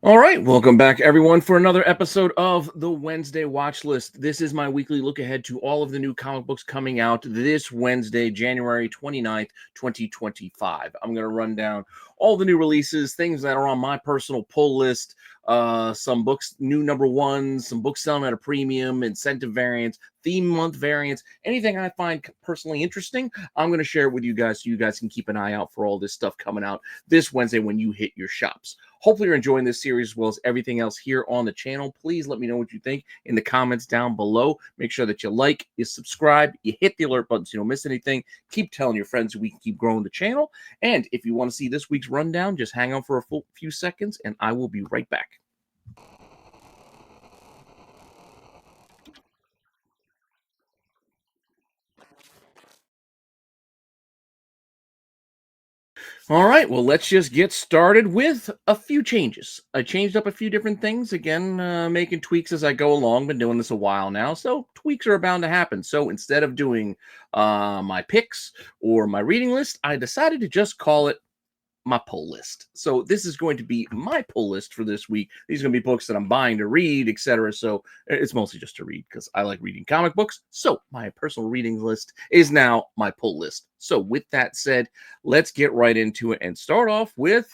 All right, welcome back, everyone, for another episode of the Wednesday Watch List. This is my weekly look ahead to all of the new comic books coming out this Wednesday, January 29th, 2025. I'm going to run down all the new releases, things that are on my personal pull list, some books, new number ones, some books selling at a premium, incentive variants, theme month variants, anything I find personally interesting. I'm going to share it with you guys so you guys can keep an eye out for all this stuff coming out this Wednesday when you hit your shops. Hopefully you're enjoying this series as well as everything else here on the channel. Please let me know what you think in the comments down below. Make sure that you like, you subscribe, you hit the alert button so you don't miss anything. Keep telling your friends so we can keep growing the channel. And if you want to see this week's rundown, just hang on for a few seconds and I will be right back. All right, well, let's just get started with a few changes. I changed up a few different things. Again, making tweaks as I go along. Been doing this a while now, so tweaks are bound to happen. So instead of doing my picks or my reading list, I decided to just call it my pull list. So this is going to be my pull list for this week. These are going to be books that I'm buying to read, etc. So it's mostly just to read because I like reading comic books. So my personal reading list is now my pull list. So with that said, let's get right into it and start off with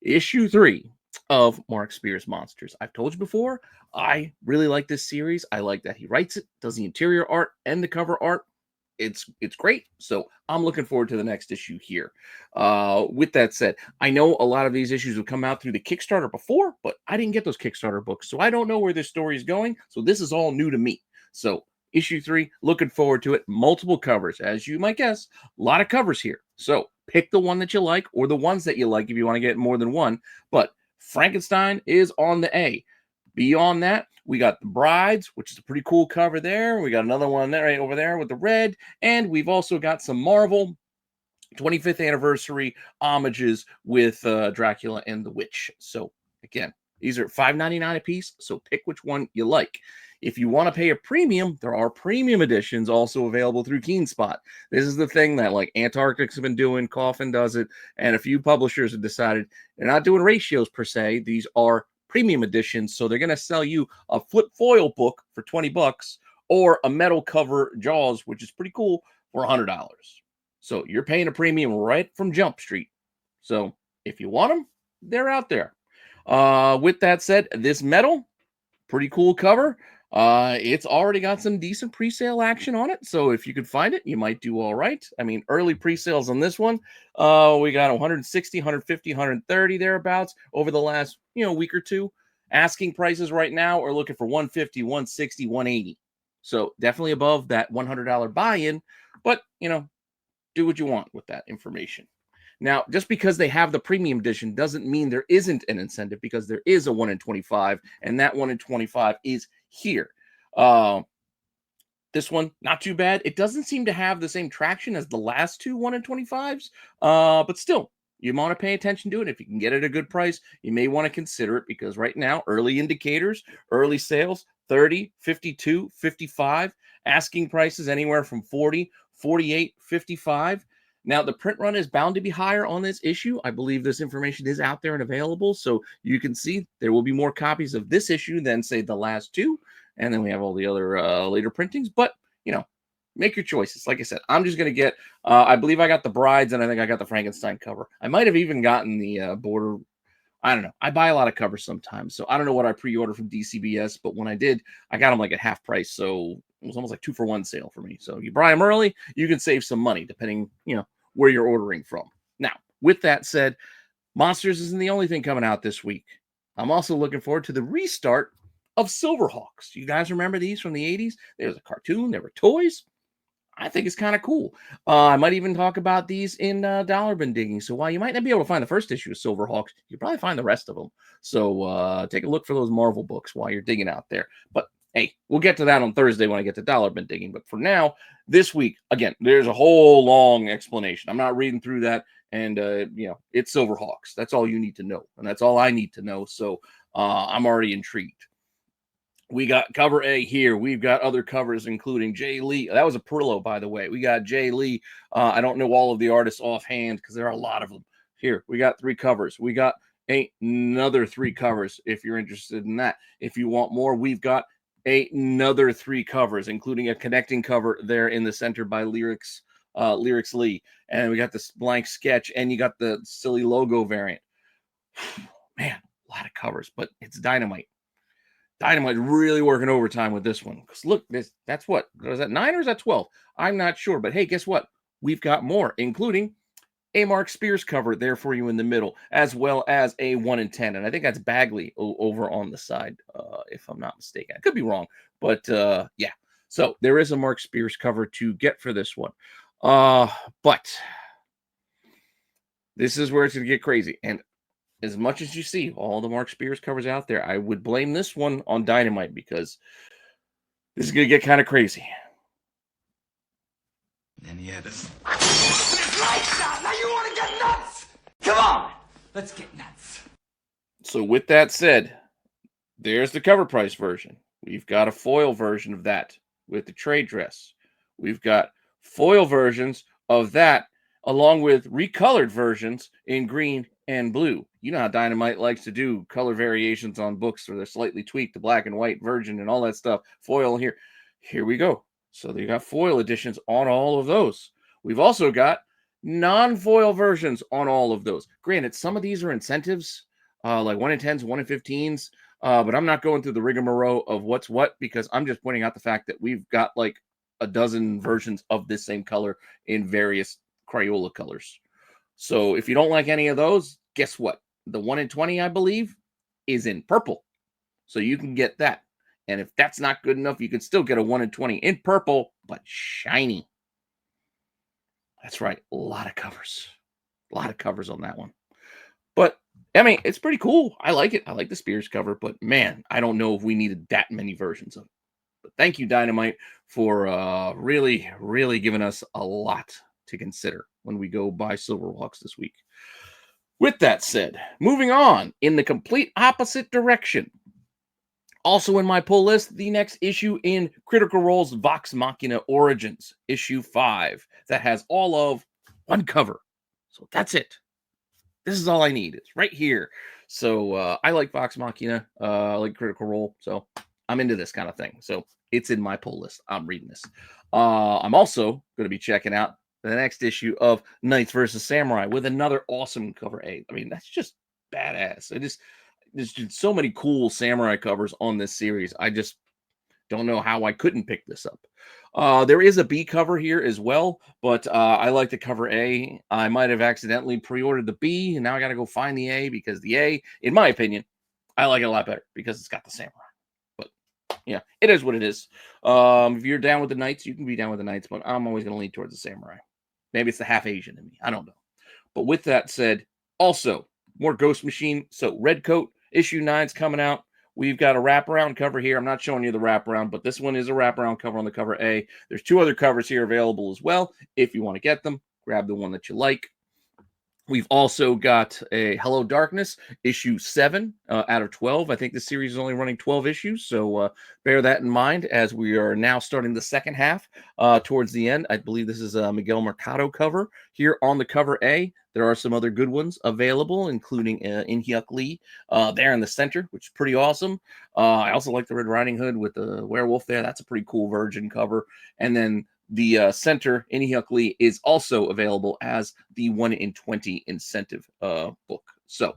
issue 3 of Mark Spear's Monsters. I've told you before, I really like this series. I like that he writes it, does the interior art and the cover art. It's great. So I'm looking forward to the next issue here. With that said, I know a lot of these issues have come out through the Kickstarter before, but I didn't get those Kickstarter books, so I don't know where this story is going. So this is all new to me. So issue 3, looking forward to it. Multiple covers, as you might guess, a lot of covers here. So pick the one that you like or the ones that you like if you want to get more than one. But Frankenstein is on the A. Beyond that, we got the Brides, which is a pretty cool cover there. We got another one there right over there with the red. And we've also got some Marvel 25th anniversary homages with Dracula and the Witch. So again, these are $5.99 a piece. So pick which one you like. If you want to pay a premium, there are premium editions also available through KeenSpot. This is the thing that like Antarctic's have been doing, Coffin does it, and a few publishers have decided they're not doing ratios per se. These are premium editions, so they're going to sell you a flip foil book for 20 bucks or a metal cover Jaws, which is pretty cool, for $100. So you're paying a premium right from Jump Street. So if you want them, they're out there. With that said, this metal, pretty cool cover. It's already got some decent pre-sale action on it, so if you could find it, you might do all right. I mean, early pre-sales on this one, we got 160, 150, 130 thereabouts over the last week or two. Asking prices right now are looking for 150, 160, 180. So definitely above that $100 buy-in, but do what you want with that information. Now, just because they have the premium edition doesn't mean there isn't an incentive, because there is a 1 in 25, and that 1 in 25 is here. This one, not too bad. It doesn't seem to have the same traction as the last two 1 in 25s, but still, you want to pay attention to it. If you can get it at a good price, you may want to consider it, because right now, early indicators, early sales, 30, 52, 55, asking prices anywhere from 40, 48, 55. Now, the print run is bound to be higher on this issue. I believe this information is out there and available, so you can see there will be more copies of this issue than, say, the last two. And then we have all the other later printings. But, make your choices. Like I said, I'm just going to get, I believe I got the Brides, and I think I got the Frankenstein cover. I might have even gotten the border. I don't know. I buy a lot of covers sometimes, so I don't know what I pre-ordered from DCBS, but when I did, I got them like at half price, so it was almost like 2-for-1 sale for me. So you buy them early, you can save some money depending, where you're ordering from. Now, with that said, Monsters isn't the only thing coming out this week. I'm also looking forward to the restart of Silverhawks. You guys remember these from the 80s? There was a cartoon, there were toys. I think it's kind of cool. I might even talk about these in Dollar Bin Digging. So while you might not be able to find the first issue of Silverhawks, you probably find the rest of them. So take a look for those Marvel books while you're digging out there. But hey, we'll get to that on Thursday when I get to Dollar Bin Digging. But for now, this week, again, there's a whole long explanation. I'm not reading through that. And, it's Silverhawks. That's all you need to know. And that's all I need to know. So I'm already intrigued. We got cover A here. We've got other covers, including Jay Lee. That was a Perillo, by the way. We got Jay Lee. I don't know all of the artists offhand because there are a lot of them. Here, we got 3 covers. We got another 3 covers if you're interested in that. If you want more, we've got another 3 covers, including a connecting cover there in the center by Lyrics Lee. And we got this blank sketch, and you got the silly logo variant. Man, a lot of covers, but it's Dynamite. Dynamite really working overtime with this one. Because look, that's what? Is that 9 or is that 12? I'm not sure. But hey, guess what? We've got more, including a Mark Spears cover there for you in the middle, as well as a 1 in 10. And I think that's Bagley over on the side, if I'm not mistaken. I could be wrong, but yeah. So there is a Mark Spears cover to get for this one. But this is where it's going to get crazy. And as much as you see all the Mark Spears covers out there, I would blame this one on Dynamite because this is going to get kind of crazy. And yeah, this light shot. Now you want to get nuts? Come on, let's get nuts. So with that said, there's the cover price version. We've got a foil version of that with the trade dress. We've got foil versions of that along with recolored versions in green and blue. You know how Dynamite likes to do color variations on books where they're slightly tweaked, the black and white version and all that stuff. Foil here. Here we go. So you got foil editions on all of those. We've also got non-foil versions on all of those. Granted, some of these are incentives, like 1 in 10s, 1 in 15s, but I'm not going through the rigmarole of what's what because I'm just pointing out the fact that we've got like a dozen versions of this same color in various Crayola colors. So if you don't like any of those, guess what? The 1 in 20, I believe, is in purple. So you can get that. And if that's not good enough, you can still get a 1 in 20 in purple, but shiny. That's right. A lot of covers. A lot of covers on that one. But, I mean, it's pretty cool. I like it. I like the Spears cover. But, man, I don't know if we needed that many versions of it. But thank you, Dynamite, for really, really giving us a lot to consider when we go buy Silverwalks this week. With that said, moving on in the complete opposite direction. Also in my pull list, the next issue in Critical Role's Vox Machina Origins, issue 5, that has all of 1 cover. So that's it. This is all I need. It's right here. So I like Vox Machina. I like Critical Role. So I'm into this kind of thing. So it's in my pull list. I'm reading this. I'm also going to be checking out the next issue of Knights vs. Samurai with another awesome cover A. I mean, that's just badass. There's just so many cool samurai covers on this series. I just don't know how I couldn't pick this up. There is a B cover here as well, but I like the cover A. I might have accidentally pre-ordered the B, and now I got to go find the A because the A, in my opinion, I like it a lot better because it's got the samurai. But yeah, it is what it is. If you're down with the Knights, you can be down with the Knights, but I'm always going to lean towards the samurai. Maybe it's the half Asian in me. I don't know. But with that said, also more Ghost Machine. So Red Coat issue 9's coming out. We've got a wraparound cover here. I'm not showing you the wraparound, but this one is a wraparound cover on the cover A. There's 2 other covers here available as well. If you want to get them, grab the one that you like. We've also got a Hello Darkness, issue 7 out of 12. I think the series is only running 12 issues, so bear that in mind as we are now starting the second half towards the end. I believe this is a Miguel Mercado cover here on the cover A. There are some other good ones available, including In-Hyuk Lee there in the center, which is pretty awesome. I also like the Red Riding Hood with the werewolf there. That's a pretty cool Virgin cover. And then the center, In-Hyuk Lee, is also available as the 1 in 20 incentive book. So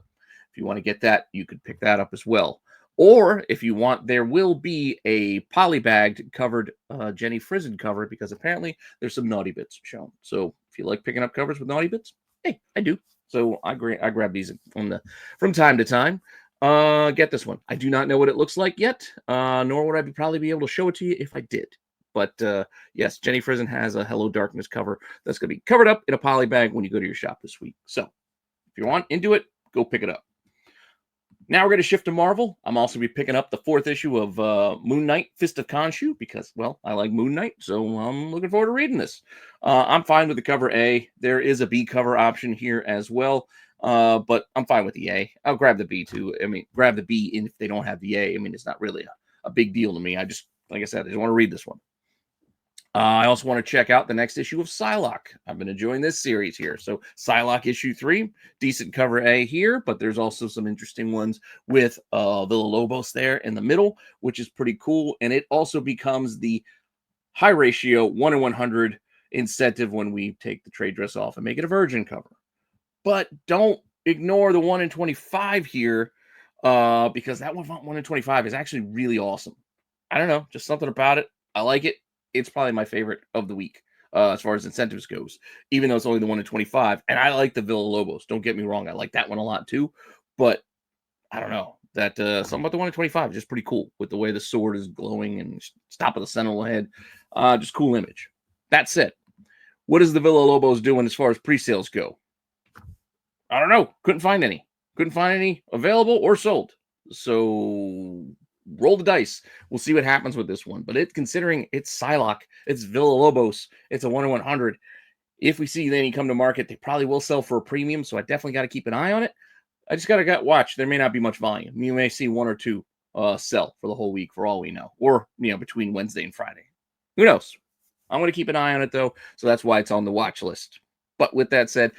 if you want to get that, you could pick that up as well. Or if you want, there will be a polybagged covered Jenny Frizen cover because apparently there's some naughty bits shown. So if you like picking up covers with naughty bits, hey, I do. So I grab these from time to time. Get this one. I do not know what it looks like yet, nor would I probably be able to show it to you if I did. But yes, Jenny Frizen has a Hello Darkness cover that's going to be covered up in a poly bag when you go to your shop this week. So if you want into it, go pick it up. Now we're going to shift to Marvel. I'm also going to be picking up the 4th issue of Moon Knight, Fist of Khonshu, because, well, I like Moon Knight, so I'm looking forward to reading this. I'm fine with the cover A. There is a B cover option here as well, but I'm fine with the A. I'll grab the B, too. I mean, grab the B if they don't have the A. I mean, it's not really a big deal to me. I just, like I said, I just want to read this one. I also want to check out the next issue of Psylocke. I've been enjoying this series here. So Psylocke issue 3, decent cover A here, but there's also some interesting ones with Villa-Lobos there in the middle, which is pretty cool. And it also becomes the high ratio 1 in 100 incentive when we take the trade dress off and make it a virgin cover. But don't ignore the 1 in 25 here, because that 1 in 25 is actually really awesome. I don't know, just something about it. I like it. It's probably my favorite of the week as far as incentives goes, even though it's only the 1 in 25. And I like the Villa-Lobos. Don't get me wrong. I like that one a lot too. But I don't know. That something about the 1 in 25 is just pretty cool with the way the sword is glowing and top of the sentinel head. Just cool image. That said, what is the Villa-Lobos doing as far as pre-sales go? I don't know. Couldn't find any. Couldn't find any available or sold. So roll the dice. We'll see what happens with this one. But it's considering it's Psylocke, it's Villa-Lobos, it's a 1 in 100. If we see any come to market, they probably will sell for a premium. So I definitely got to keep an eye on it. I just got to watch. There may not be much volume. You may see 1 or 2 sell for the whole week for all we know. Or, between Wednesday and Friday. Who knows? I'm going to keep an eye on it, though. So that's why it's on the watch list. But with that said,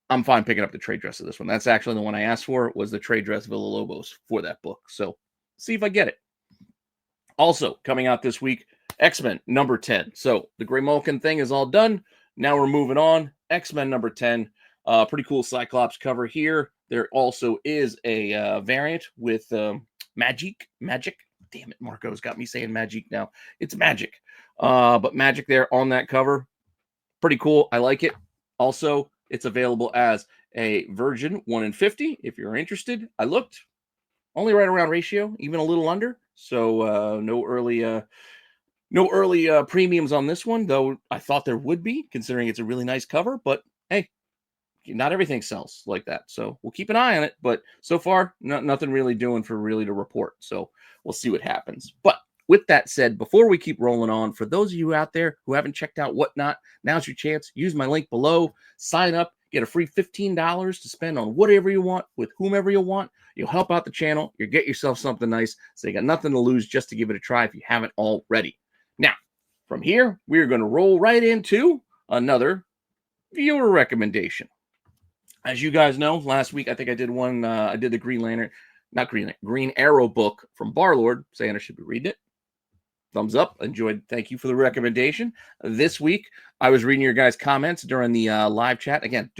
I'm fine picking up the trade dress of this one. That's actually the one I asked for, was the trade dress Villa-Lobos for that book. So see if I get it. Also, coming out this week, X-Men number 10. So the Gray Mulligan thing is all done. Now we're moving on. X-Men number 10. Pretty cool Cyclops cover here. There also is a variant with Magic. Damn it, Marco's got me saying Magic now. It's Magic. But Magic there on that cover. Pretty cool. I like it. Also, it's available as a Virgin 1 in 50 if you're interested. I looked. Only right around ratio, even a little under. So no early premiums on this one, though I thought there would be, considering it's a really nice cover. But hey, not everything sells like that. So we'll keep an eye on it. But so far, nothing really doing for really to report. So we'll see what happens. But with that said, before we keep rolling on, for those of you out there who haven't checked out Whatnot, now's your chance. Use my link below. Sign up. Get a free $15 to spend on whatever you want with whomever you want. You'll help out the channel. You'll get yourself something nice. So you got nothing to lose just to give it a try if you haven't already. Now, from here, we're going to roll right into another viewer recommendation. As you guys know, last week I think I did one. I did the Green Arrow book from Barlord, saying I should be reading it. Thumbs up. Enjoyed. Thank you for the recommendation. This week, I was reading your guys' comments during the live chat. Again,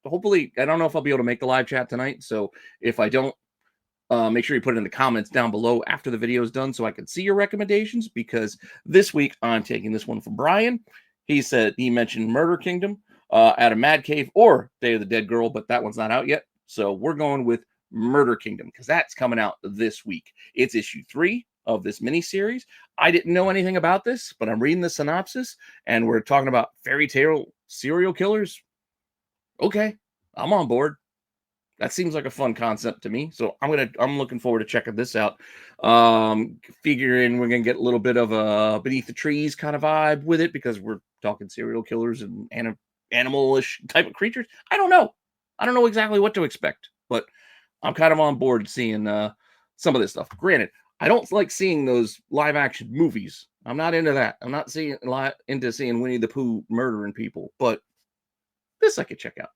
hopefully, I don't know if I'll be able to make the live chat tonight. So if I don't, make sure you put it in the comments down below after the video is done so I can see your recommendations. Because this week, I'm taking this one from Brian. He mentioned Murder Kingdom, out of Mad Cave, or Day of the Dead Girl, but that one's not out yet. So we're going with Murder Kingdom because that's coming out this week. It's issue 3 of this miniseries. I didn't know anything about this, but I'm reading the synopsis, and we're talking about fairy tale serial killers. Okay, I'm on board. That seems like a fun concept to me, so I'm looking forward to checking this out. Figuring we're gonna get a little bit of a Beneath the Trees kind of vibe with it because we're talking serial killers and animalish type of creatures. I don't know exactly what to expect, but I'm kind of on board seeing some of this stuff. Granted, I don't like seeing those live action movies. I'm not into that. I'm not into seeing Winnie the Pooh murdering people, but this I could check out.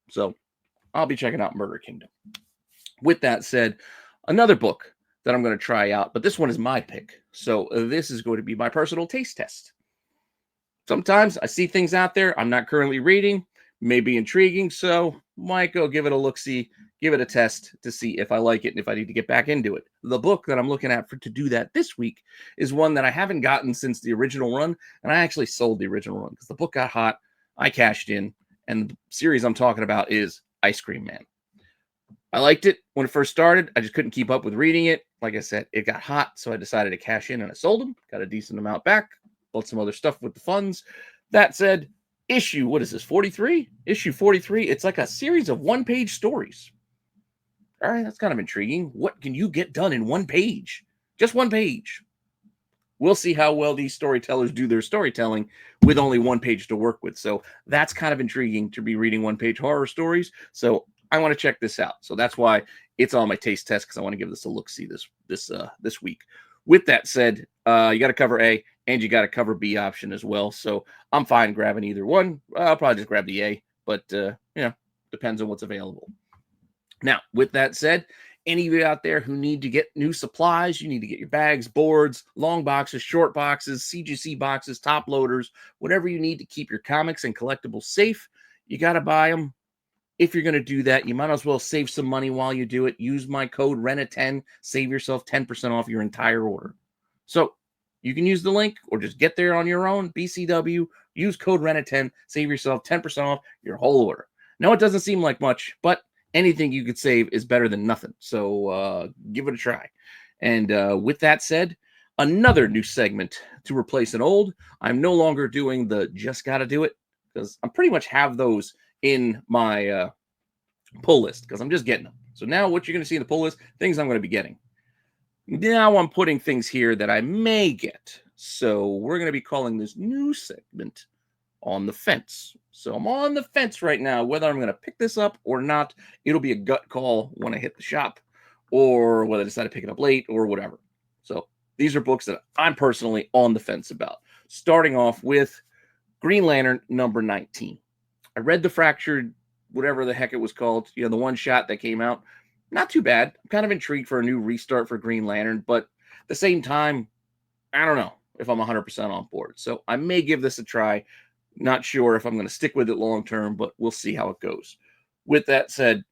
So I'll be checking out Murder Kingdom. With that said, another book that I'm going to try out, but this one is my pick. So this is going to be my personal taste test. Sometimes I see things out there I'm not currently reading, may be intriguing, so might go give it a look-see, give it a test to see if I like it and if I need to get back into it. The book that I'm looking at to do that this week is one that I haven't gotten since the original run, and I actually sold the original run because the book got hot, I cashed in, and the series I'm talking about is Ice Cream Man. I liked it when it first started. I just couldn't keep up with reading it. Like I said, it got hot, so I decided to cash in, and I sold them. Got a decent amount back. Bought some other stuff with the funds. That said, issue 43? Issue 43, it's like a series of one-page stories. All right, that's kind of intriguing. What can you get done in one page? Just one page. We'll see how well these storytellers do their storytelling with only one page to work with. So that's kind of intriguing to be reading one-page horror stories. So I want to check this out. So that's why it's on my taste test, because I want to give this a look-see this week. With that said, you got to cover A. and you got a cover B option as well. So I'm fine grabbing either one. I'll probably just grab the A, but depends on what's available. Now, with that said, any of you out there who need to get new supplies, you need to get your bags, boards, long boxes, short boxes, CGC boxes, top loaders, whatever you need to keep your comics and collectibles safe, you got to buy them. If you're going to do that, you might as well save some money while you do it. Use my code RENA10, save yourself 10% off your entire order. So you can use the link or just get there on your own, BCW, use code RENA10, save yourself 10% off your whole order. Now, it doesn't seem like much, but anything you could save is better than nothing. So give it a try. And with that said, another new segment to replace an old. I'm no longer doing the just gotta do it, because I pretty much have those in my pull list because I'm just getting them. So now what you're going to see in the pull list, things I'm going to be getting. Now I'm putting things here that I may get. So we're going to be calling this new segment On the Fence. So I'm on the fence right now whether I'm going to pick this up or not. It'll be a gut call when I hit the shop, or whether I decide to pick it up late or whatever. So these are books that I'm personally on the fence about. Starting off with Green Lantern number 19. I read the Fractured, whatever the heck it was called, the one shot that came out. Not too bad. I'm kind of intrigued for a new restart for Green Lantern, but at the same time, I don't know if I'm 100% on board. So I may give this a try. Not sure if I'm going to stick with it long term, but we'll see how it goes. With that said,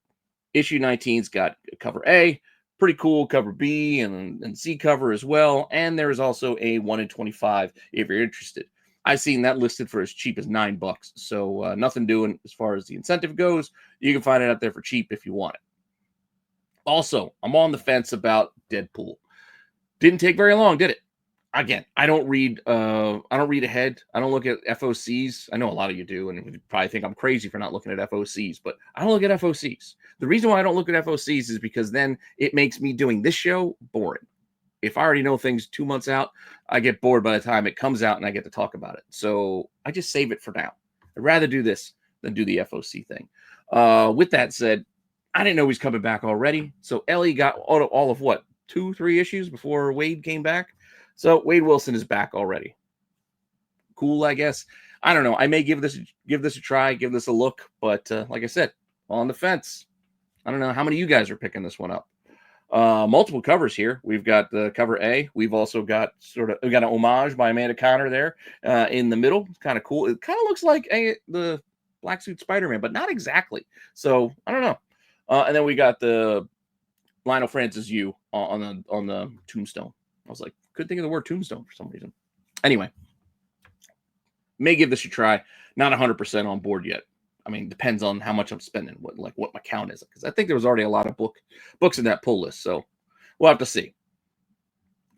issue 19's got cover A, pretty cool, cover B and C cover as well. And there is also a 1 in 25 if you're interested. I've seen that listed for as cheap as $9. So nothing doing as far as the incentive goes. You can find it out there for cheap if you want it. Also, I'm on the fence about Deadpool. Didn't take very long, did it? Again, I don't read ahead. I don't look at FOCs. I know a lot of you do, and you probably think I'm crazy for not looking at FOCs, but I don't look at FOCs. The reason why I don't look at FOCs is because then it makes me doing this show boring. If I already know things 2 months out, I get bored by the time it comes out and I get to talk about it. So I just save it for now. I'd rather do this than do the FOC thing. With that said, I didn't know he was coming back already. So Ellie got all of what, 2-3 issues before Wade came back. So Wade Wilson is back already. Cool, I guess. I don't know. I may give this a try, give this a look. But like I said, on the fence. I don't know how many of you guys are picking this one up. Multiple covers here. We've got the cover A. We've also got we got an homage by Amanda Conner there in the middle. It's kind of cool. It kind of looks like the Black Suit Spider-Man, but not exactly. So I don't know. And then we got the Lionel Francis U on the tombstone. I was like, couldn't think of the word tombstone for some reason. Anyway, may give this a try. Not 100% on board yet. I mean, depends on how much I'm spending, what my count is, because I think there was already a lot of books in that pull list, so we'll have to see.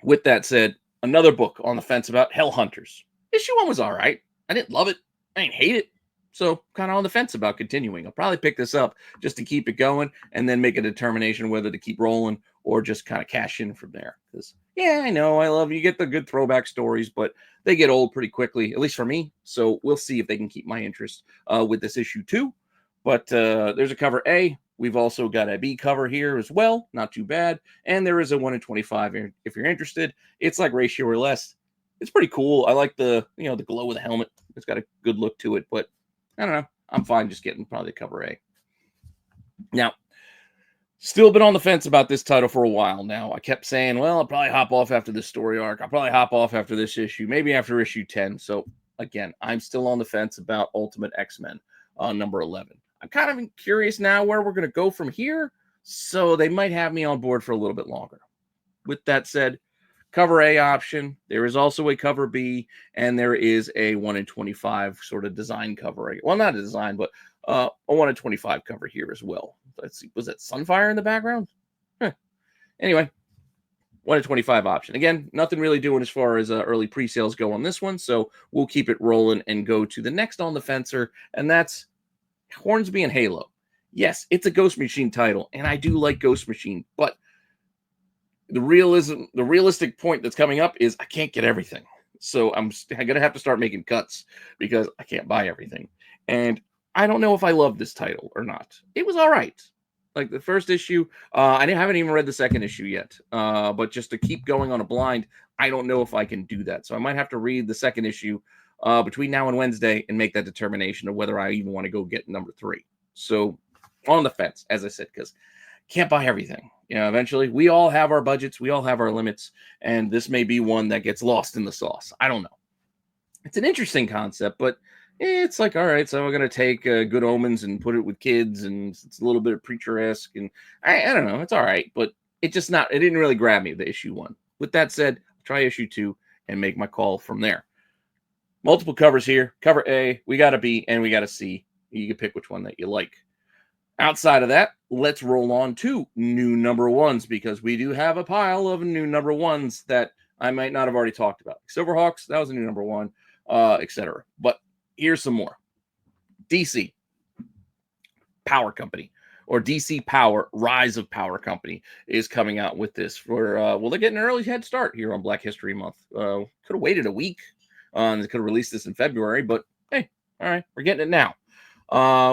With that said, another book on the fence about Hell Hunters. Issue 1 was all right. I didn't love it. I didn't hate it. So kind of on the fence about continuing. I'll probably pick this up just to keep it going and then make a determination whether to keep rolling or just kind of cash in from there. Because, yeah, I know, I love you get the good throwback stories, but they get old pretty quickly, at least for me. So we'll see if they can keep my interest with this issue 2. But there's a cover A. We've also got a B cover here as well. Not too bad. And there is a 1 in 25 if you're interested. It's like ratio or less. It's pretty cool. I like the glow of the helmet. It's got a good look to it, but I don't know. I'm fine just getting probably cover A. Now, still been on the fence about this title for a while now. I kept saying, well, I'll probably hop off after this story arc. I'll probably hop off after this issue, maybe after issue 10. So, again, I'm still on the fence about Ultimate X-Men number 11. I'm kind of curious now where we're going to go from here, so they might have me on board for a little bit longer. With that said, cover A option. There is also a cover B, and there is a 1 in 25 sort of design cover. Well, not a design, but a 1 in 25 cover here as well. Let's see. Was that Sunfire in the background? Anyway, 1 in 25 option. Again, nothing really doing as far as early pre-sales go on this one, so we'll keep it rolling and go to the next on the fencer, and that's Hornsby and Halo. Yes, it's a Ghost Machine title, and I do like Ghost Machine, but the realistic point that's coming up is I can't get everything. So I'm going to have to start making cuts because I can't buy everything. And I don't know if I love this title or not. It was all right. Like the first issue, haven't even read the second issue yet. But just to keep going on a blind, I don't know if I can do that. So I might have to read the second issue between now and Wednesday and make that determination of whether I even want to go get number 3. So on the fence, as I said, because can't buy everything. Eventually we all have our budgets, we all have our limits, and this may be one that gets lost in the sauce. I don't know. It's an interesting concept, but it's like, all right, so we're going to take Good Omens and put it with kids, and it's a little bit of Preacher-esque, and I don't know. It's all right, but it didn't really grab me, the issue 1. With that said, try issue 2 and make my call from there. Multiple covers here. Cover A, we got a B, and we got a C. You can pick which one that you like. Outside of that, let's roll on to new number 1s, because we do have a pile of new number 1s that I might not have already talked about. Silverhawks, that was a new number 1, etc. But here's some more. DC Power Company, or DC Power Rise of Power Company, is coming out with this for they're getting an early head start here on Black History Month. Could have waited a week, and they could have released this in February, but hey, all right, we're getting it now.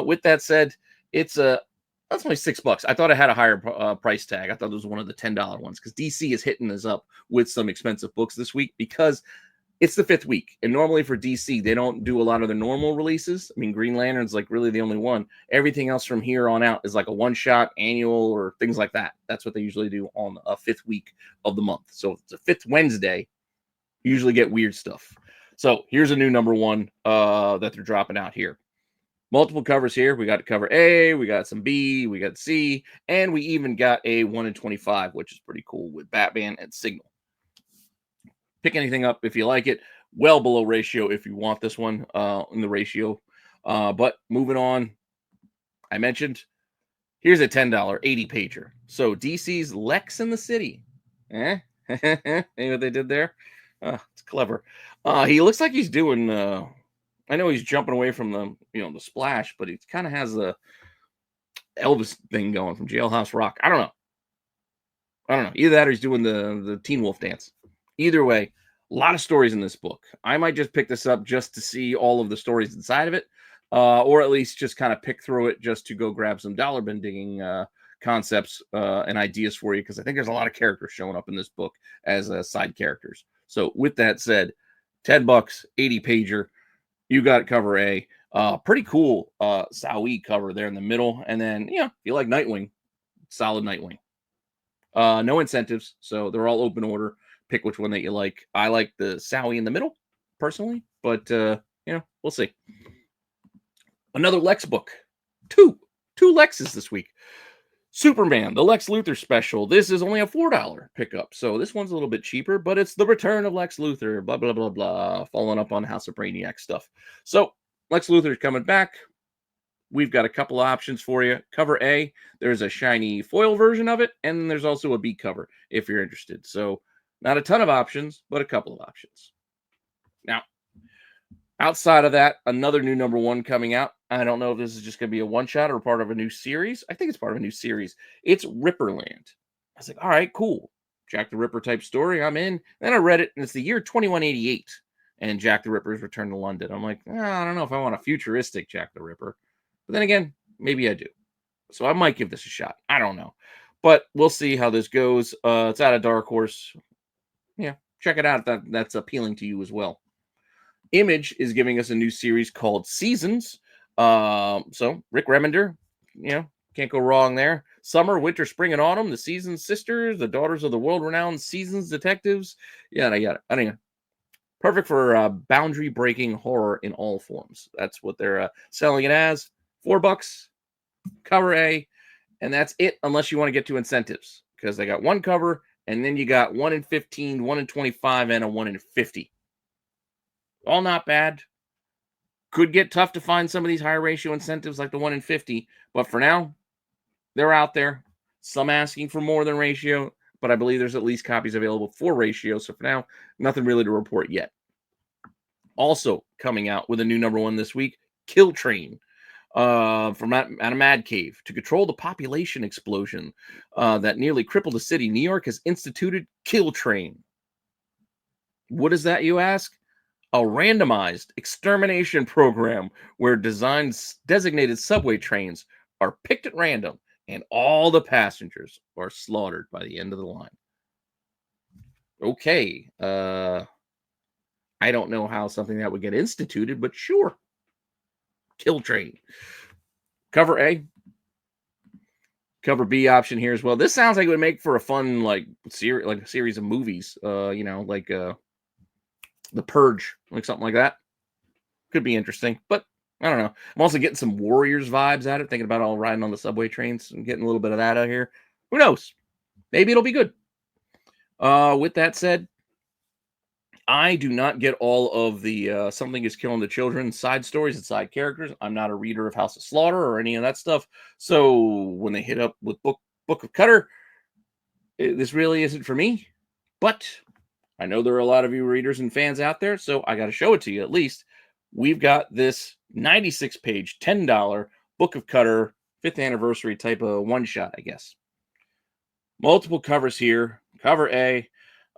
With that said, that's only $6. I thought it had a higher price tag. I thought it was one of the $10 ones, because DC is hitting us up with some expensive books this week, because it's the 5th week, and normally for DC, they don't do a lot of the normal releases. I mean, Green Lantern's like really the only one. Everything else from here on out is like a one-shot, annual, or things like that. That's what they usually do on a 5th week of the month. So if it's a 5th Wednesday, you usually get weird stuff. So here's a new number 1 that they're dropping out here. Multiple covers here. We got cover A, we got some B, we got C, and we even got a 1 in 25, which is pretty cool, with Batman and Signal. Pick anything up if you like it. Well below ratio if you want this one in the ratio. But moving on, I mentioned, here's a $10 80 pager. So DC's Lex in the City. See what they did there? It's clever. He looks like he's doing... I know he's jumping away from the splash, but he kind of has the Elvis thing going from Jailhouse Rock. I don't know. Either that or he's doing the Teen Wolf dance. Either way, a lot of stories in this book. I might just pick this up just to see all of the stories inside of it, or at least just kind of pick through it just to go grab some dollar bin digging concepts and ideas for you, because I think there's a lot of characters showing up in this book as side characters. So with that said, $10, 80 pager. You got cover A. Pretty cool Sawi cover there in the middle. And then, if you like Nightwing, solid Nightwing. No incentives, so they're all open order. Pick which one that you like. I like the Sawi in the middle, personally. But, we'll see. Another Lex book. Two Lexes this week. Superman, the Lex Luthor special. This is only a $4 pickup. So this one's a little bit cheaper, but it's the return of Lex Luthor, blah, blah, blah, blah, following up on House of Brainiac stuff. So Lex Luthor is coming back. We've got a couple of options for you. Cover A, there's a shiny foil version of it, and there's also a B cover if you're interested. So not a ton of options, but a couple of options. Now, outside of that, another new number 1 coming out. I don't know if this is just going to be a one-shot or part of a new series. I think it's part of a new series. It's Ripperland. I was like, all right, cool. Jack the Ripper type story. I'm in. Then I read it, and it's the year 2188, and Jack the Ripper's returned to London. I'm like, I don't know if I want a futuristic Jack the Ripper. But then again, maybe I do. So I might give this a shot. I don't know. But we'll see how this goes. It's out of Dark Horse. Yeah, check it out if that's appealing to you as well. Image is giving us a new series called Seasons. So Rick Remender, can't go wrong there. Summer, winter, spring, and autumn, the Seasons sisters, the daughters of the world-renowned Seasons detectives. Yada, yada. Anyway, perfect for boundary-breaking horror in all forms. That's what they're selling it as. $4, cover A, and that's it, unless you want to get to incentives, because they got one cover, and then you got 1 in 15, 1 in 25, and a 1 in 50. All not bad. Could get tough to find some of these higher ratio incentives like the 1 in 50, but for now, they're out there. Some asking for more than ratio, but I believe there's at least copies available for ratio. So for now, nothing really to report yet. Also coming out with a new number 1 this week, Kill Train, from out of Mad Cave. To control the population explosion that nearly crippled the city, New York has instituted Kill Train. What is that, you ask? A randomized extermination program where designated subway trains are picked at random and all the passengers are slaughtered by the end of the line. Okay, I don't know how something that would get instituted, but sure. Kill Train. Cover A. Cover B option here as well. This sounds like it would make for a fun a series of movies. Like The Purge, like something like that. Could be interesting, but I don't know. I'm also getting some Warriors vibes out of it, thinking about all riding on the subway trains and getting a little bit of that out here. Who knows? Maybe it'll be good. With that said, I do not get all of the Something is Killing the Children side stories and side characters. I'm not a reader of House of Slaughter or any of that stuff. So when they hit up with Book of Cutter, this really isn't for me. But I know there are a lot of you readers and fans out there, so I got to show it to you at least. We've got this 96-page, $10 Book of Cutter 5th anniversary type of one-shot, I guess. Multiple covers here. Cover A.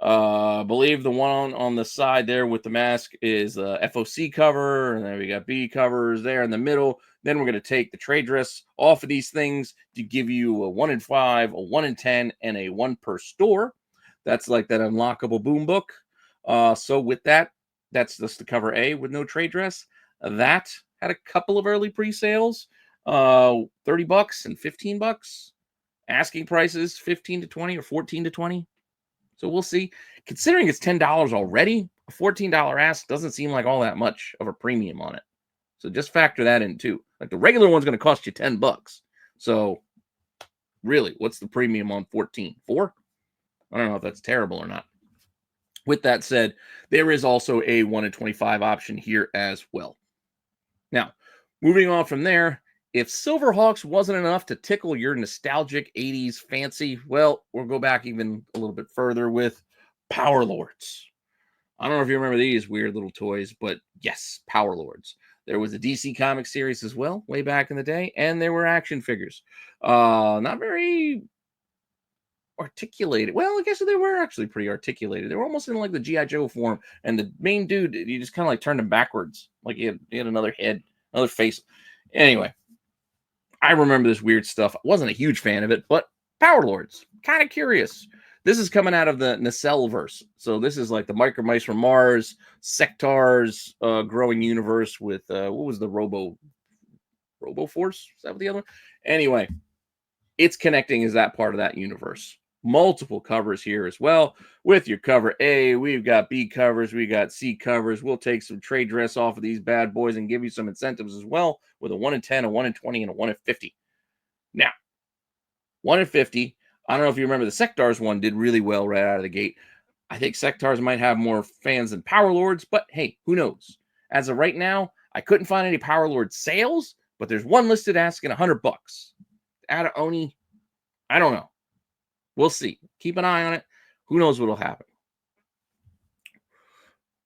Believe the one on the side there with the mask is the FOC cover, and then we got B covers there in the middle. Then we're going to take the trade dress off of these things to give you a 1 in 5, a 1 in 10, and a 1 per store. That's like that unlockable boom book. So with that, that's just the cover A with no trade dress. That had a couple of early pre-sales, $30 and $15. Asking prices 15 to 20 or 14 to 20. So we'll see. Considering it's $10 already, a $14 ask doesn't seem like all that much of a premium on it. So just factor that in too. Like the regular one's going to cost you $10. So really, what's the premium on 14? 4? I don't know if that's terrible or not. With that said, there is also a 1 in 25 option here as well. Now, moving on from there, if Silverhawks wasn't enough to tickle your nostalgic 80s fancy, well, we'll go back even a little bit further with Power Lords. I don't know if you remember these weird little toys, but yes, Power Lords. There was a DC Comics series as well, way back in the day, and there were action figures. Not very articulated. Well, I guess they were actually pretty articulated. They were almost in like the G.I. Joe form, and the main dude, you just kind of like turned him backwards. Like he had another head, another face. Anyway, I remember this weird stuff. I wasn't a huge fan of it, but Power Lords, kind of curious. This is coming out of the Nacelle-verse. So this is like the Micro Mice from Mars, Sectaurs growing universe with, what was the Robo Force? Is that what the other one? Anyway, it's connecting as that part of that universe. Multiple covers here as well. With your cover A, we've got B covers, we got C covers. We'll take some trade dress off of these bad boys and give you some incentives as well with a 1 in 10, a 1 in 20, and a 1 in 50. Now, 1 in 50, I don't know if you remember the Sectaurs one did really well right out of the gate. I think Sectaurs might have more fans than Power Lords, but hey, who knows? As of right now, I couldn't find any Power Lord sales, but there's one listed asking $100. Out of Oni, I don't know. We'll see. Keep an eye on it. Who knows what'll happen?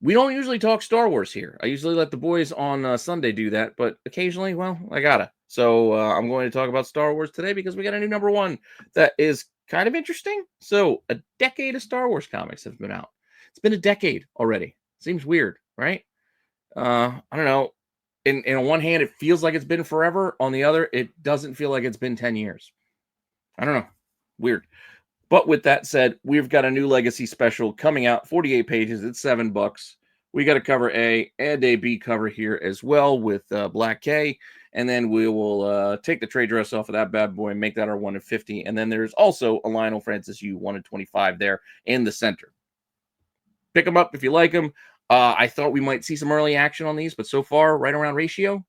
We don't usually talk Star Wars here. I usually let the boys on Sunday do that, but occasionally, well, I gotta. So I'm going to talk about Star Wars today because we got a new #1 that is kind of interesting. So a decade of Star Wars comics have been out. It's been a decade already. Seems weird, right? I don't know. On one hand, it feels like it's been forever. On the other, it doesn't feel like it's been 10 years. I don't know. Weird. But with that said, we've got a new Legacy special coming out, 48 pages. It's $7. We got a cover A and a B cover here as well with Black K. And then we will take the trade dress off of that bad boy and make that our 1 in 50. And then there's also a Lionel Francis Yu 1 in 25 there in the center. Pick them up if you like them. I thought we might see some early action on these, but so far, right around ratio.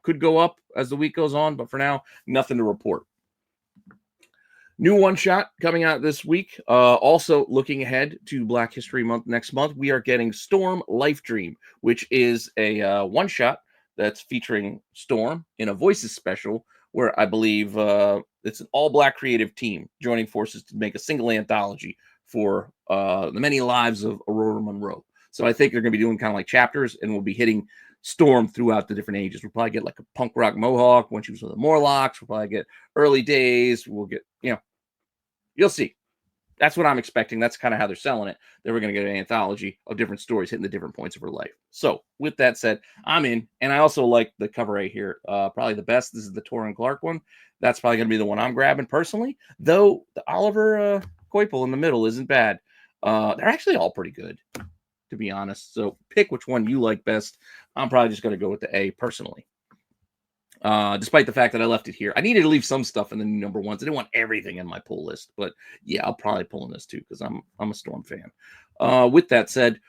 Could go up as the week goes on, but for now, nothing to report. New one-shot coming out this week. Also looking ahead to Black History Month next month, we are getting Storm Life Dream, which is a one-shot that's featuring Storm in a Voices special where I believe it's an all-black creative team joining forces to make a single anthology for the many lives of Aurora Monroe. So I think they're going to be doing kind of like chapters, and we'll be hitting Storm throughout the different ages. We'll probably get like a punk rock mohawk when she was with the Morlocks. We'll probably get early days. We'll get, you'll see. That's what I'm expecting. That's kind of how they're selling it. They were going to get an anthology of different stories hitting the different points of her life. So with that said, I'm in. And I also like the cover A here. Probably the best. This is the Torrin Clark one. That's probably going to be the one I'm grabbing personally. Though the Oliver Coipel in the middle isn't bad. They're actually all pretty good, to be honest. So pick which one you like best. I'm probably just going to go with the A personally. Despite the fact that I left it here. I needed to leave some stuff in the new number ones. I didn't want everything in my pull list, but yeah, I'll probably pull in this too because I'm a Storm fan. With that said,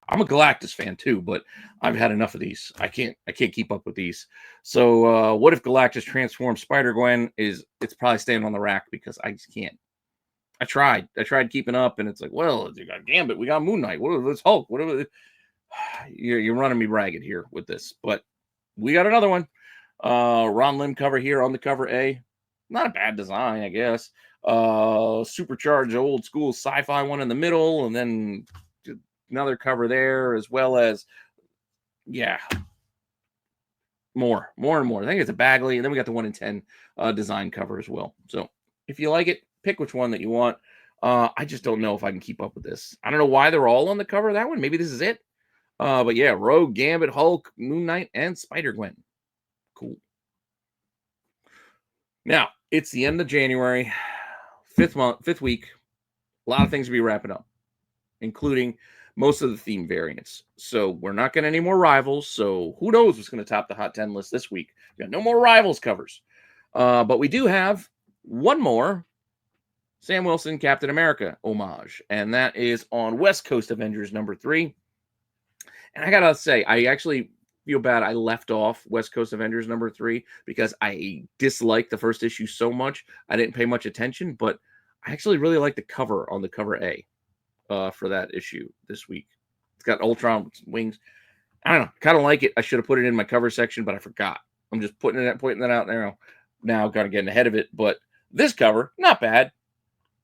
I'm a Galactus fan too, but I've had enough of these. I can't keep up with these. So what if Galactus transforms Spider-Gwen? It's probably staying on the rack because I just can't. I tried keeping up, and it's like, well, you got Gambit, we got Moon Knight, what is Hulk, whatever. You're running me ragged here with this, but we got another one. Ron Lim cover here on the cover A. Not a bad design, I guess. Supercharged old school sci-fi one in the middle, and then another cover there, as well as, yeah, more and more. I think it's a Bagley, and then we got the 1 in 10 design cover as well. So if you like it, pick which one that you want. I just don't know if I can keep up with this. I don't know why they're all on the cover of that one. Maybe this is it. But yeah, Rogue, Gambit, Hulk, Moon Knight, and Spider-Gwen. Cool. Now, it's the end of January, fifth week. A lot of things to be wrapping up, including most of the theme variants. So we're not getting any more Rivals. So who knows what's going to top the Hot 10 list this week. We got no more Rivals covers. But we do have one more Sam Wilson Captain America homage, and that is on West Coast Avengers number 3. And I gotta say, I actually feel bad I left off West Coast Avengers number 3 because I disliked the first issue so much. I didn't pay much attention, but I actually really like the cover on the cover A for that issue this week. It's got Ultron wings. I don't know, kind of like it. I should have put it in my cover section, but I forgot. I'm just pointing that out there now, kind of getting ahead of it. But this cover, not bad.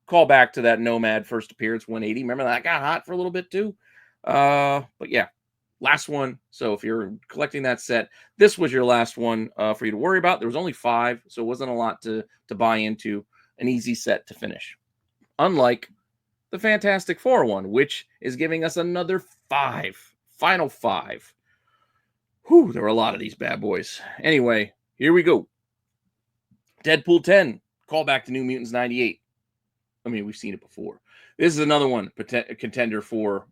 Call back to that Nomad first appearance 180. Remember that got hot for a little bit too. But yeah. Last one. So if you're collecting that set, this was your last one for you to worry about. There was only 5, so it wasn't a lot to buy into. An easy set to finish. Unlike the Fantastic Four one, which is giving us another 5. Final 5. Whew, there were a lot of these bad boys. Anyway, here we go. Deadpool 10. Call back to New Mutants 98. I mean, we've seen it before. This is another one, a contender for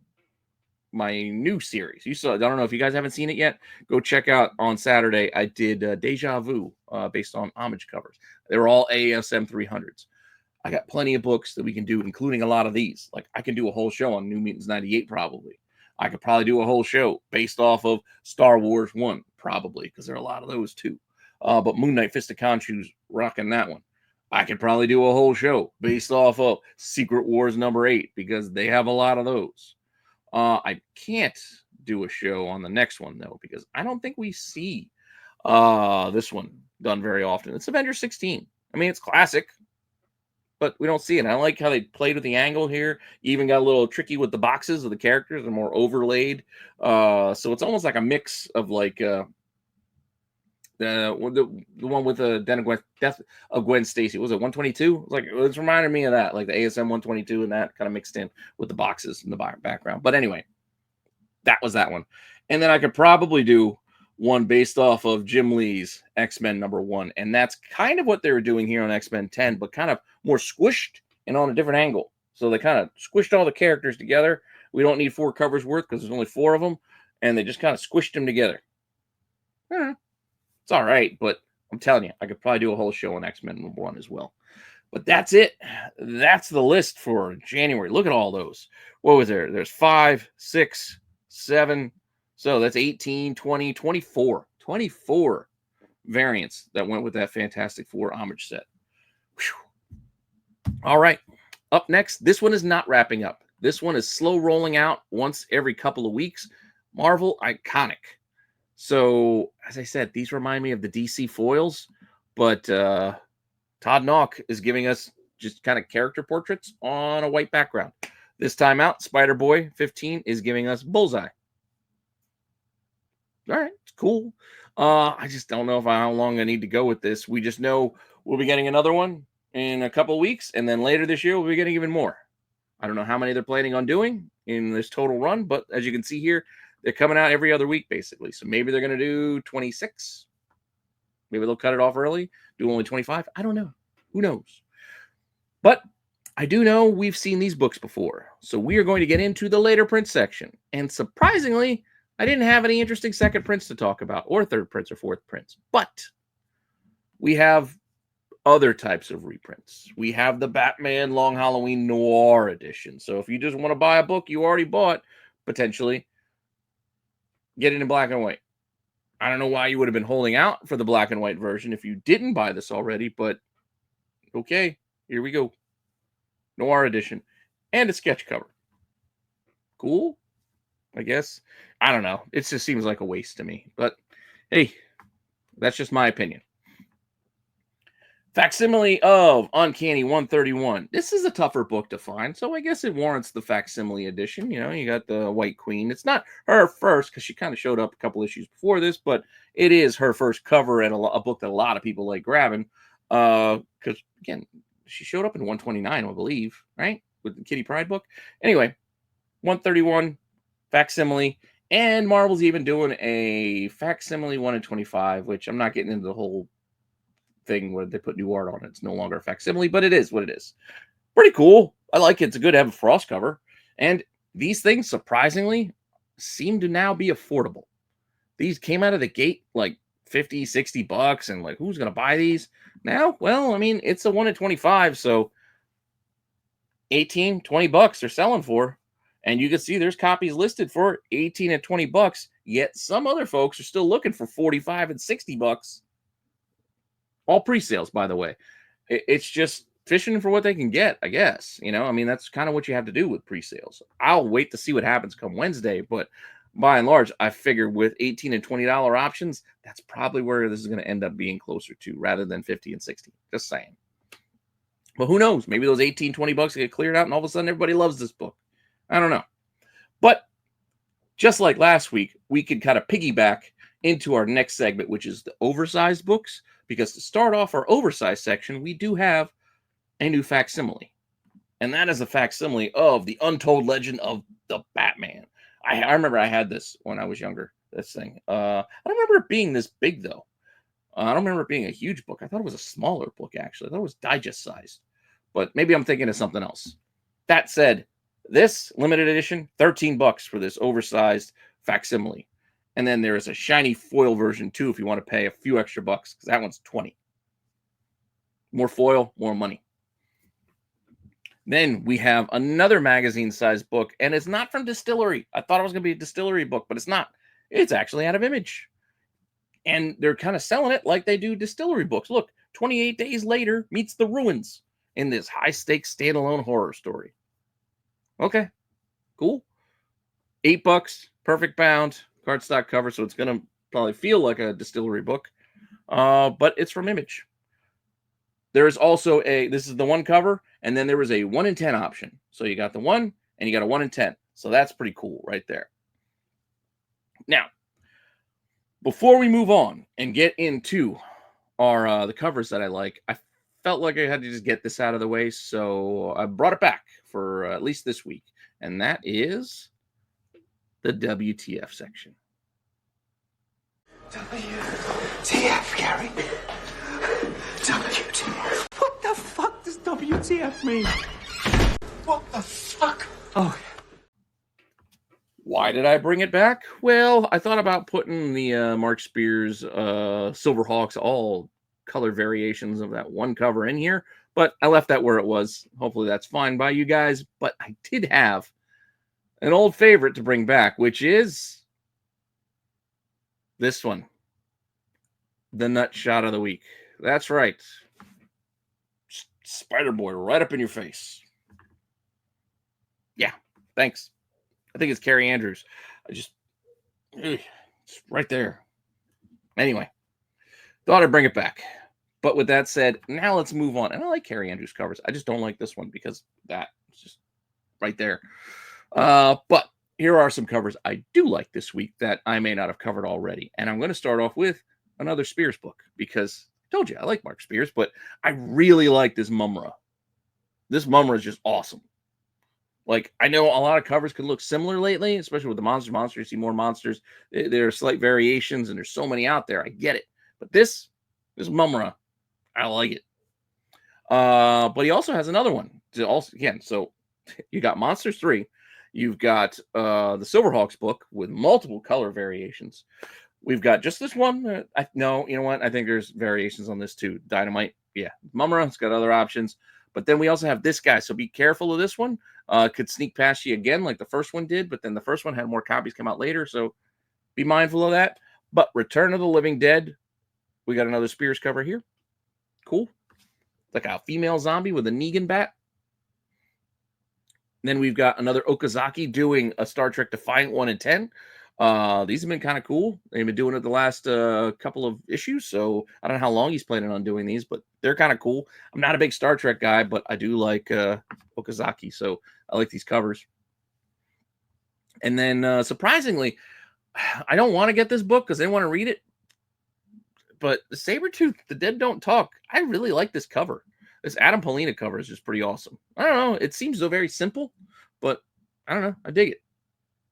my new series. You saw, I don't know if you guys haven't seen it yet. Go check out on Saturday. I did Deja Vu based on Homage covers. They were all ASM 300s. I got plenty of books that we can do, including a lot of these. Like I can do a whole show on New Mutants 98 probably. I could probably do a whole show based off of Star Wars 1 probably, because there are a lot of those too. But Moon Knight Fist of Khonshu's rocking that one. I could probably do a whole show based off of Secret Wars number 8 because they have a lot of those. I can't do a show on the next one, though, because I don't think we see this one done very often. It's Avengers 16. I mean, it's classic, but we don't see it. I like how they played with the angle here. You even got a little tricky with the boxes of the characters. They're more overlaid. So it's almost like a mix of like the one with the death of Gwen Stacy. Was it 122? Like it's reminded me of that, like the ASM 122 and that kind of mixed in with the boxes in the background. But anyway, that was that one. And then I could probably do one based off of Jim Lee's X-Men number 1. And that's kind of what they were doing here on X-Men 10, but kind of more squished and on a different angle. So they kind of squished all the characters together. We don't need 4 covers worth because there's only 4 of them. And they just kind of squished them together. It's all right, but I'm telling you, I could probably do a whole show on X-Men number 1 as well. But that's it. That's the list for January. Look at all those. What was there? There's 5, 6, 7. So that's 18, 20, 24. 24 variants that went with that Fantastic Four homage set. Whew. All right. Up next, this one is not wrapping up. This one is slow rolling out once every couple of weeks. Marvel Iconic. So, as I said, these remind me of the DC foils, but Todd Nauck is giving us just kind of character portraits on a white background. This time out, Spider-Boy 15 is giving us Bullseye. All right, it's cool. I just don't know how long I need to go with this. We just know we'll be getting another one in a couple weeks, and then later this year we'll be getting even more. I don't know how many they're planning on doing in this total run, but as you can see here, they're coming out every other week basically. So maybe they're going to do 26. Maybe they'll cut it off early, do only 25. I don't know. Who knows? But I do know we've seen these books before. So we are going to get into the later print section. And surprisingly, I didn't have any interesting second prints to talk about, or third prints or fourth prints. But we have other types of reprints. We have the Batman Long Halloween Noir edition. So if you just want to buy a book you already bought, potentially, get it in black and white. I don't know why you would have been holding out for the black and white version if you didn't buy this already, but okay, here we go. Noir edition. And a sketch cover. Cool, I guess. I don't know. It just seems like a waste to me. But hey, that's just my opinion. Facsimile of Uncanny 131. This is a tougher book to find, so I guess it warrants the facsimile edition. You know, you got the White Queen. It's not her first, because she kind of showed up a couple issues before this, but it is her first cover and a book that a lot of people like grabbing. Because, again, she showed up in 129, I believe, right? With the Kitty Pryde book. Anyway, 131, facsimile, and Marvel's even doing a facsimile 1 in 25, which I'm not getting into the whole thing where they put new art on it. It's no longer a facsimile, but it is what it is. Pretty cool. I like it. It's good to have a frost cover. And these things, surprisingly, seem to now be affordable. These came out of the gate like 50, 60 bucks, and like, who's going to buy these? Now, well, I mean, it's a 1 in 25, so 18, 20 bucks they're selling for. And you can see there's copies listed for 18 and 20 bucks, yet some other folks are still looking for 45 and 60 bucks. All pre-sales, by the way. It's just fishing for what they can get, I guess. You know, I mean, that's kind of what you have to do with pre-sales. I'll wait to see what happens come Wednesday, but by and large, I figure with $18 and $20 options, that's probably where this is going to end up being closer to, rather than 50 and 60. Just saying. But who knows? Maybe those 18, 20 bucks get cleared out, and all of a sudden everybody loves this book. I don't know. But just like last week, we could kind of piggyback into our next segment, which is the oversized books. Because to start off our oversized section, we do have a new facsimile. And that is a facsimile of the Untold Legend of the Batman. I remember I had this when I was younger, this thing. I don't remember it being this big, though. I don't remember it being a huge book. I thought it was a smaller book, actually. I thought it was digest sized. But maybe I'm thinking of something else. That said, this limited edition, 13 bucks for this oversized facsimile. And then there is a shiny foil version, too, if you want to pay a few extra bucks, because that one's 20. More foil, more money. Then we have another magazine-sized book, and it's not from Distillery. I thought it was going to be a Distillery book, but it's not. It's actually out of Image. And they're kind of selling it like they do Distillery books. Look, 28 Days Later meets The Ruins in this high-stakes standalone horror story. Okay, cool. $8, perfect bound. Cardstock cover, so it's going to probably feel like a Distillery book, but it's from Image. There is also this is the one cover, and then there was a 1 in 10 option. So you got the 1, and you got a 1 in 10. So that's pretty cool right there. Now, before we move on and get into our the covers that I like, I felt like I had to just get this out of the way, so I brought it back for at least this week, and that is the WTF section. WTF, Gary. WTF. What the fuck does WTF mean? What the fuck? Oh. Why did I bring it back? Well, I thought about putting the Mark Spears Silverhawks, all color variations of that one cover in here, but I left that where it was. Hopefully that's fine by you guys, but I did have an old favorite to bring back, which is this one. The nut shot of the week. That's right. Spider-Boy right up in your face. Yeah, thanks. I think it's Carrie Andrews. It's right there. Anyway, thought I'd bring it back. But with that said, now let's move on. And I like Carrie Andrews covers. I just don't like this one because that's just right there. But here are some covers I do like this week that I may not have covered already. And I'm going to start off with another Spears book because Told you, I like Mark Spears, but I really like this Mumra. This Mumra is just awesome. Like, I know a lot of covers could look similar lately, especially with the monsters. You see more monsters. There are slight variations, and there's so many out there. I get it. But this Mumra, I like it. But he also has another one. So you got Monsters 3. You've got the Silverhawks book with multiple color variations. We've got just this one. No, you know what? I think there's variations on this too. Dynamite. Yeah. Mumra. It's got other options. But then we also have this guy. So be careful of this one. Could sneak past you again like the first one did. But then the first one had more copies come out later. So be mindful of that. But Return of the Living Dead. We got another Spears cover here. Cool. Like a female zombie with a Negan bat. Then we've got another Okazaki doing a Star Trek Defiant 1 and 10. These have been kind of cool. They've been doing it the last couple of issues, so I don't know how long he's planning on doing these, but they're kind of cool. I'm not a big Star Trek guy, but I do like Okazaki, so I like these covers. And then surprisingly, I don't want to get this book because I want to read it, but the Sabretooth, The Dead Don't Talk, I really like this cover. This Adam Paulina cover is just pretty awesome. I don't know. It seems so very simple, but I don't know. I dig it.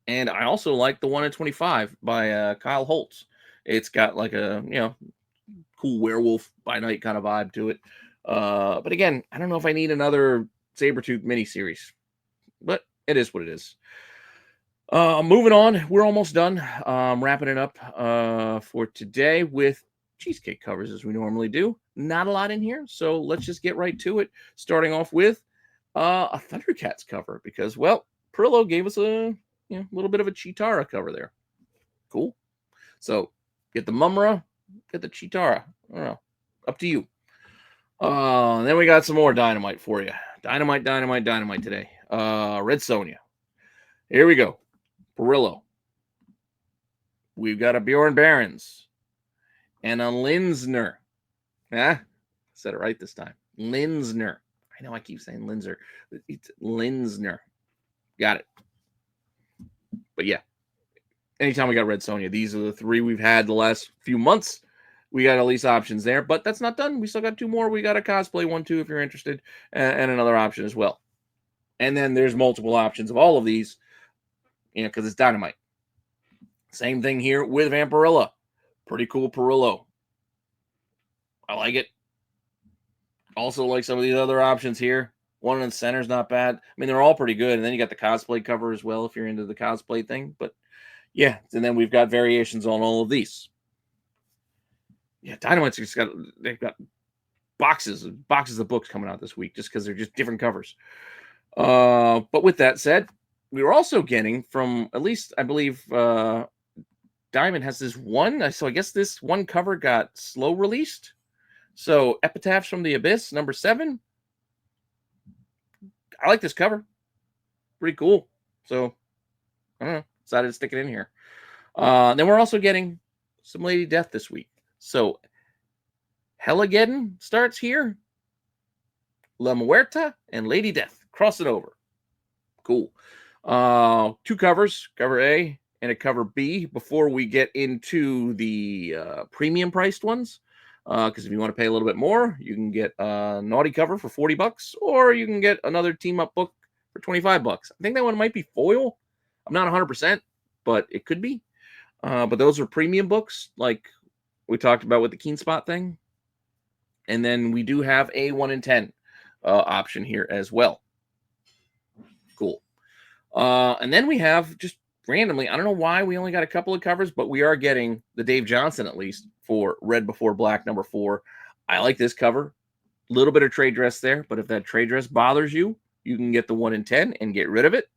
And I also like the 1 in 25 by Kyle Holtz. It's got like a, cool werewolf by night kind of vibe to it. But again, I don't know if I need another Sabretooth miniseries, but it is what it is. Moving on. We're almost done. Wrapping it up for today with Cheesecake covers as we normally do. Not a lot in here, so let's just get right to it. Starting off with a Thundercats cover because, well, Perillo gave us a little bit of a Chitara cover there. Cool. So get the Mumra, get the Chitara. I don't know. Up to you. Then we got some more Dynamite for you. Dynamite today. Red Sonja. Here we go. Perillo. We've got a Bjorn Barons and a Linsner. Said it right this time. Linsner. I know I keep saying Linzer. It's Linsner. Got it. But yeah, anytime we got Red Sonja, these are the three we've had the last few months. We got at least options there, but that's not done. We still got two more. We got a cosplay one too, if you're interested, and another option as well. And then there's multiple options of all of these, because it's Dynamite. Same thing here with Vampirilla. Pretty cool Perillo. I like it. Also like some of these other options here. One in the center is not bad. I mean, they're all pretty good. And then you got the cosplay cover as well if you're into the cosplay thing. But yeah, and then we've got variations on all of these. Yeah, Dynamite's just they've got boxes of books coming out this week just because they're just different covers. But with that said, we were also getting from, at least I believe Diamond has this one. So I guess this one cover got slow released. So Epitaphs from the Abyss, number 7. I like this cover. Pretty cool. So, I don't know. Decided to stick it in here. Then we're also getting some Lady Death this week. So, Helageddon starts here. La Muerta and Lady Death. Cross it over. Cool. 2 covers. Cover A and a cover B before we get into the premium priced ones. Because if you want to pay a little bit more, you can get a Naughty cover for $40, or you can get another team up book for $25. I think that one might be foil. I'm not 100%, but it could be. But those are premium books, like we talked about with the Keen Spot thing. And then we do have a 1 in 10 option here as well. Cool. And then we have just randomly, I don't know why we only got a couple of covers, but we are getting the Dave Johnson at least for Red Before Black number 4. I like this cover. A little bit of trade dress there, but if that trade dress bothers you, you can get the 1 in 10 and get rid of it.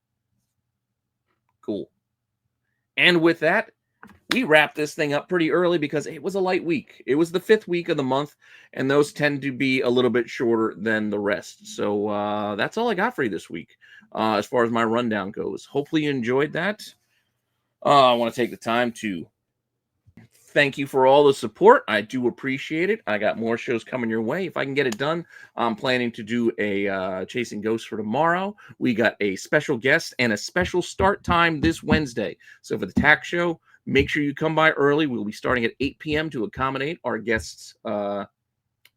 Cool. And with that, we wrapped this thing up pretty early because it was a light week. It was the 5th week of the month, and those tend to be a little bit shorter than the rest. So that's all I got for you this week as far as my rundown goes. Hopefully you enjoyed that. I want to take the time to thank you for all the support. I do appreciate it. I got more shows coming your way. If I can get it done, I'm planning to do a Chasing Ghosts for tomorrow. We got a special guest and a special start time this Wednesday. So for the tax show, make sure you come by early. We'll be starting at 8 p.m. to accommodate our guests'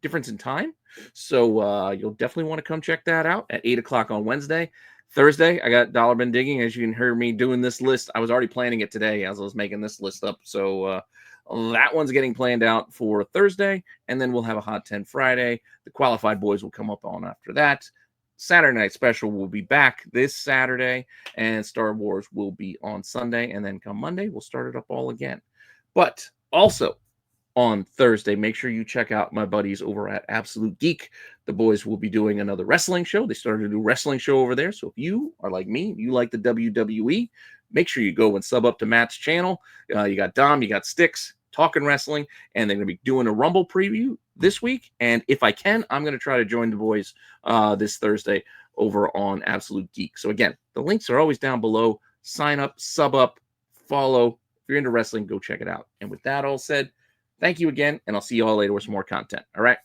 difference in time. So you'll definitely want to come check that out at 8 o'clock on Wednesday. Thursday, I got Dollar Bin Digging. As you can hear me doing this list, I was already planning it today as I was making this list up. So that one's getting planned out for Thursday, and then we'll have a Hot 10 Friday. The Qualified Boys will come up on after that. Saturday Night Special will be back this Saturday, and Star Wars will be on Sunday, and then come Monday, we'll start it up all again. But also, on Thursday, make sure you check out my buddies over at Absolute Geek. The boys will be doing another wrestling show. They started a new wrestling show over there. So if you are like me, you like the WWE, make sure you go and sub up to Matt's channel. You got Dom, you got Sticks, talking wrestling, and they're going to be doing a Rumble preview this week. And if I can, I'm going to try to join the boys this Thursday over on Absolute Geek. So again, the links are always down below. Sign up, sub up, follow. If you're into wrestling, go check it out. And with that all said, thank you again, and I'll see you all later with some more content. All right.